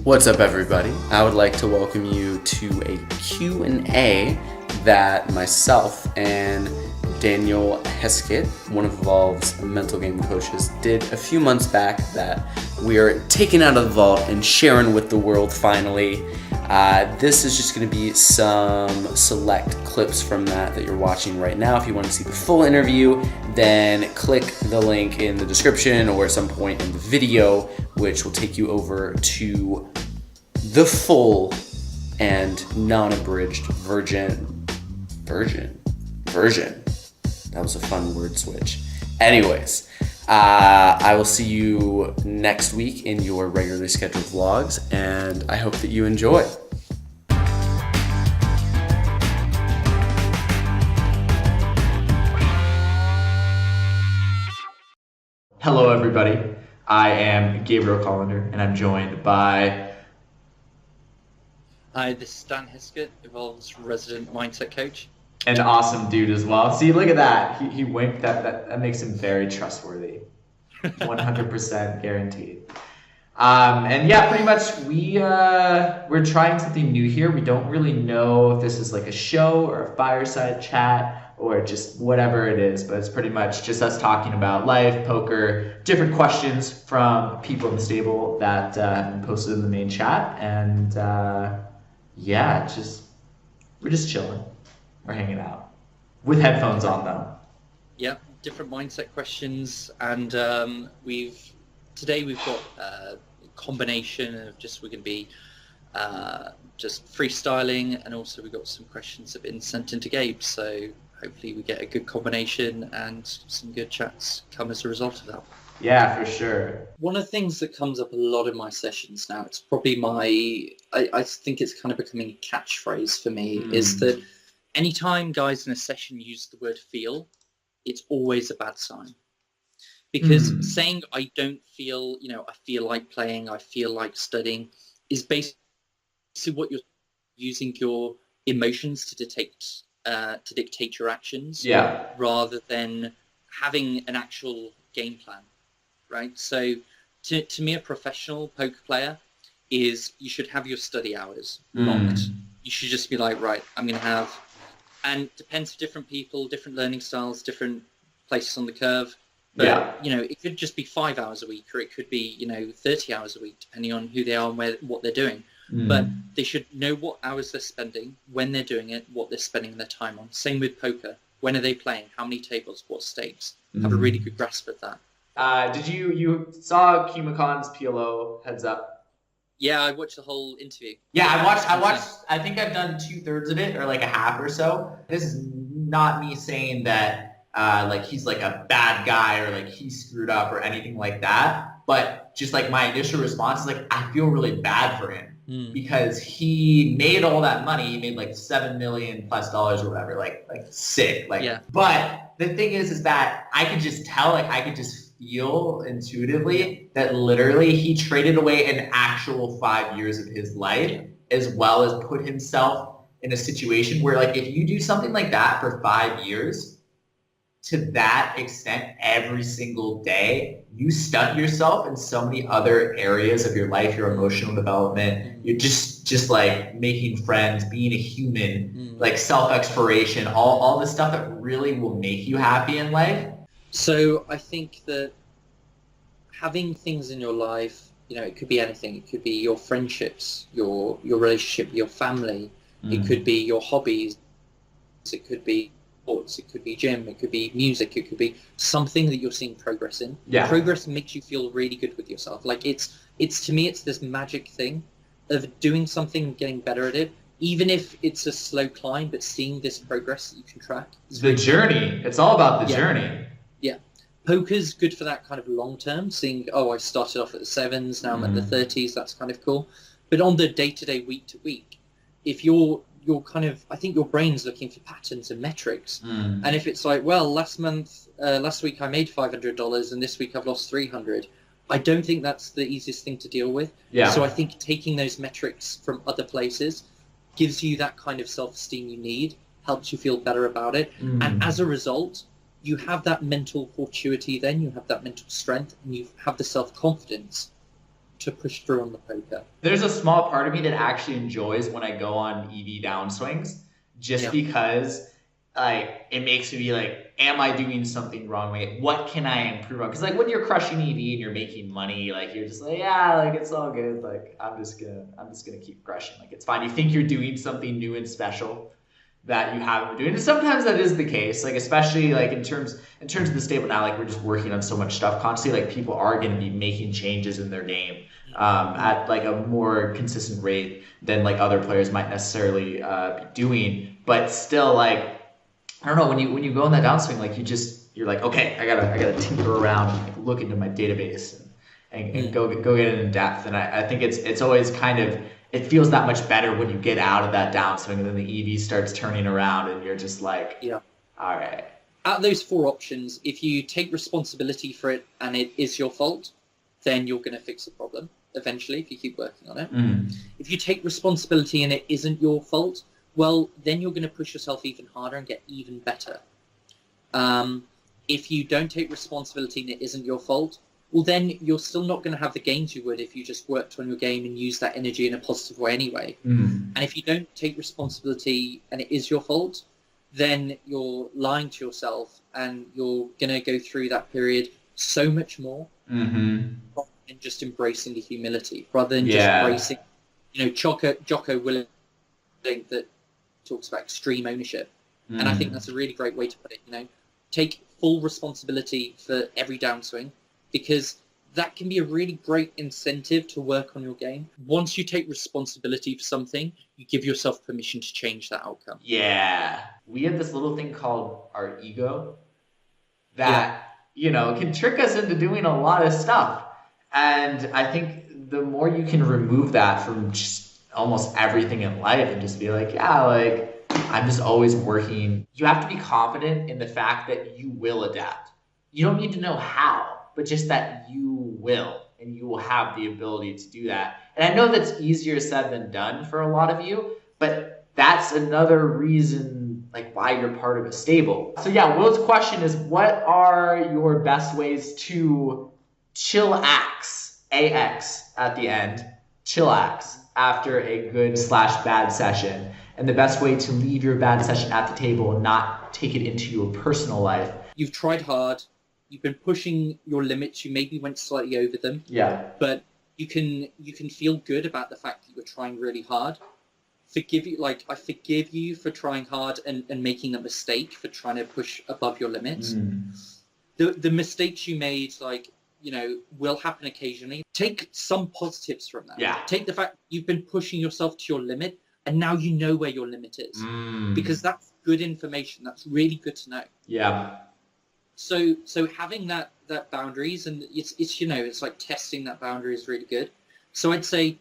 What's up, everybody? I would like to welcome you to a Q&A that myself and Daniel Heskett, one of Evolve's mental game coaches, did a few months back that we are taking out of the vault and sharing with the world finally. This is just going to be some select clips from that you're watching right now. If you want to see the full interview, then click the link in the description or some point in the video, which will take you over to the full and non-abridged version. That was a fun word switch. Anyways, I will see you next week in your regularly scheduled vlogs, and I hope that you enjoy. Hello, everybody. I am Gabriel Collender, and I'm joined by... Hi, this is Dan Heskett, Evolve's resident mindset coach. An awesome dude as well. See, look at that. He winked. That makes him very trustworthy. 100% guaranteed. And yeah, pretty much we're trying something new here. We don't really know if this is like a show or a fireside chat or just whatever it is, but it's pretty much just us talking about life, poker, different questions from people in the stable that have been posted in the main chat. And yeah, we're just chilling. We're hanging out with headphones on though. Yeah, different mindset questions, and today we've got a combination of we're going to be just freestyling, and also we've got some questions that have been sent into Gabe. So hopefully we get a good combination and some good chats come as a result of that. Yeah, for sure. One of the things that comes up a lot in my sessions now, it's probably I think it's kind of becoming a catchphrase for me, is that anytime guys in a session use the word feel, it's always a bad sign. Because saying I don't feel, I feel like playing, I feel like studying, is basically what you're using your emotions to dictate your actions, rather than having an actual game plan, right? So to me, a professional poker player is you should have your study hours locked. You should just be like, right, I'm going to have... And it depends for different people, different learning styles, different places on the curve. But, it could just be 5 hours a week, or it could be, 30 hours a week, depending on who they are and what they're doing. But they should know what hours they're spending, when they're doing it, what they're spending their time on. Same with poker. When are they playing? How many tables? What stakes? Have a really good grasp of that. Did you saw Kumakon's PLO heads up? Yeah, I watched the whole interview. Yeah, I watched. I think I've done 2/3 of it, or like a half or so. This is not me saying that like he's like a bad guy or like he screwed up or anything like that. But just like my initial response is like, I feel really bad for him because he made all that money. He made like $7 million plus or whatever. Like sick. But the thing is that I could just tell. Like I could just feel intuitively that literally he traded away an actual 5 years of his life, as well as put himself in a situation where, like, if you do something like that for 5 years to that extent every single day, you stunt yourself in so many other areas of your life, your emotional development, you're just like making friends, being a human, like self-exploration, all the stuff that really will make you happy in life. So I think that having things in your life, it could be anything. It could be your friendships, your relationship, your family. It could be your hobbies. It could be sports. It could be gym. It could be music. It could be something that you're seeing progress in. Yeah. Progress makes you feel really good with yourself. Like it's to me, it's this magic thing of doing something and getting better at it. Even if it's a slow climb, but seeing this progress that you can track. The journey. It's all about the journey. Yeah. Poker's good for that kind of long term, seeing, I started off at the 7s, now I'm at the 30s, that's kind of cool. But on the day-to-day, week-to-week, if you're kind of, I think your brain's looking for patterns and metrics. And if it's like, well, last week I made $500 and this week I've lost $300, I don't think that's the easiest thing to deal with. Yeah. So I think taking those metrics from other places gives you that kind of self-esteem you need, helps you feel better about it. And as a result, you have that mental fortuity then, you have that mental strength, and you have the self-confidence to push through on the poker. There's a small part of me that actually enjoys when I go on EV downswings, just because like it makes me be like, am I doing something wrong? Like, what can I improve on? Because like when you're crushing EV and you're making money, like you're just like, yeah, like it's all good. Like I'm just gonna keep crushing. Like it's fine. You think you're doing something new and special that you haven't been doing. And sometimes that is the case. Like especially like in terms of the stable now, like we're just working on so much stuff constantly. Like people are going to be making changes in their game at like a more consistent rate than like other players might necessarily be doing. But still, like I don't know, when you go in that downswing, like you're like, okay, I gotta tinker around and like, look into my database and go get it in depth. And I think it's always kind of, it feels that much better when you get out of that downswing and then the EV starts turning around and you're just like, all right. Out of those 4 options, if you take responsibility for it and it is your fault, then you're going to fix the problem eventually if you keep working on it. If you take responsibility and it isn't your fault, well, then you're going to push yourself even harder and get even better. If you don't take responsibility and it isn't your fault, well, then you're still not going to have the gains you would if you just worked on your game and used that energy in a positive way anyway. And if you don't take responsibility and it is your fault, then you're lying to yourself and you're going to go through that period so much more rather than just embracing the humility, rather than just embracing, Jocko Willink that talks about extreme ownership. And I think that's a really great way to put it, take full responsibility for every downswing, because that can be a really great incentive to work on your game. Once you take responsibility for something, you give yourself permission to change that outcome. Yeah. We have this little thing called our ego that, can trick us into doing a lot of stuff. And I think the more you can remove that from just almost everything in life and just be like, I'm just always working. You have to be confident in the fact that you will adapt. You don't need to know how, but just that you will, and you will have the ability to do that. And I know that's easier said than done for a lot of you, but that's another reason like why you're part of a stable. So yeah, Will's question is, what are your best ways to chillax, AX at the end, chillax after a good/bad session, and the best way to leave your bad session at the table and not take it into your personal life? You've tried hard. You've been pushing your limits. You maybe went slightly over them. Yeah. But you can feel good about the fact that you're trying really hard. I forgive you for trying hard and making a mistake, for trying to push above your limits. The mistakes you made, will happen occasionally. Take some positives from that. Yeah. Take the fact you've been pushing yourself to your limit, and now you know where your limit is. Because that's good information. That's really good to know. Yeah. So having that boundaries, and it's like testing that boundary is really good. So I'd say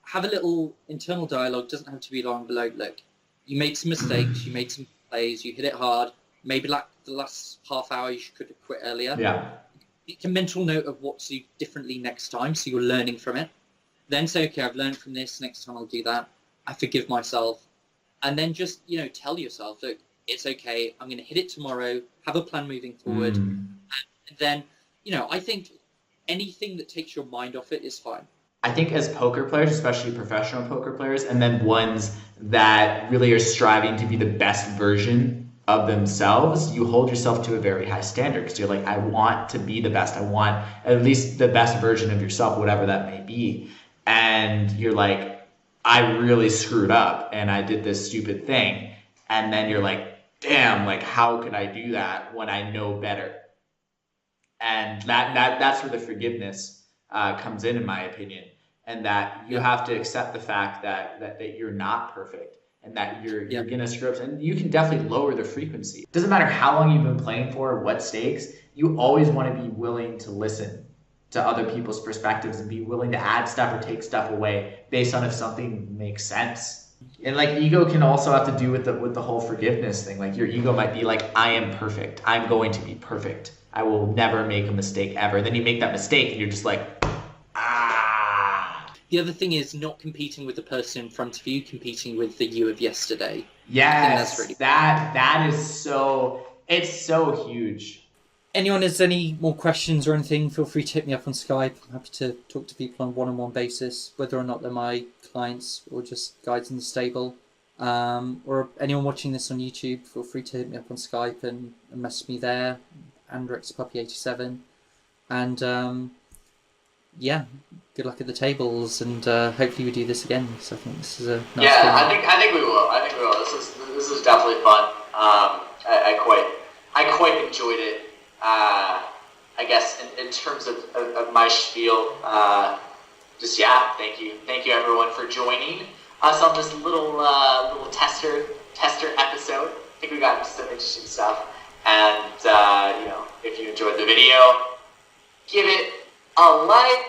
have a little internal dialogue. Doesn't have to be long, but look, you made some mistakes, you made some plays, you hit it hard. Maybe like the last half hour you could have quit earlier. Yeah. Make a mental note of what to do differently next time, so you're learning from it. Then say, okay, I've learned from this. Next time I'll do that. I forgive myself, and then just tell yourself, look, it's okay. I'm going to hit it tomorrow. Have a plan moving forward, and then I think anything that takes your mind off it is fine. I think as poker players, especially professional poker players, and then ones that really are striving to be the best version of themselves, you hold yourself to a very high standard, because you're like, I want to be the best. I want at least the best version of yourself, whatever that may be. And you're like, I really screwed up and I did this stupid thing. And then you're like, damn, like how could I do that when I know better? And that's where the forgiveness comes in my opinion. And that you have to accept the fact that you're not perfect, and that you're gonna screw up. And you can definitely lower the frequency. It doesn't matter how long you've been playing for, what stakes, you always want to be willing to listen to other people's perspectives and be willing to add stuff or take stuff away based on if something makes sense. And like ego can also have to do with the whole forgiveness thing. Like your ego might be like, I am perfect. I'm going to be perfect. I will never make a mistake ever. Then you make that mistake and you're just like, The other thing is not competing with the person in front of you, competing with the you of yesterday. Yes, that's really that is so, it's so huge. anyone has any more questions or anything, feel free to hit me up on Skype. I'm happy to talk to people on a one-on-one basis, whether or not they're my clients or just guides in the stable. Or anyone watching this on YouTube, feel free to hit me up on Skype and message me there, AndrexPuppy87. And yeah, good luck at the tables, and hopefully we do this again. So I think this is a nice yeah. I think we will. I think we will. This is definitely fun. I quite enjoyed it. I guess in terms of my spiel, just thank you everyone for joining us on this little tester episode. I think we got into some interesting stuff, and if you enjoyed the video, give it a like,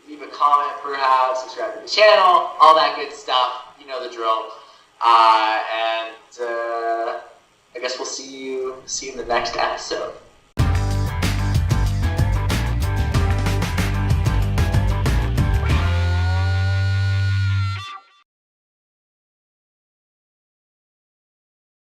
leave a comment perhaps, subscribe to the channel, all that good stuff. You know the drill. And I guess we'll see you in the next episode.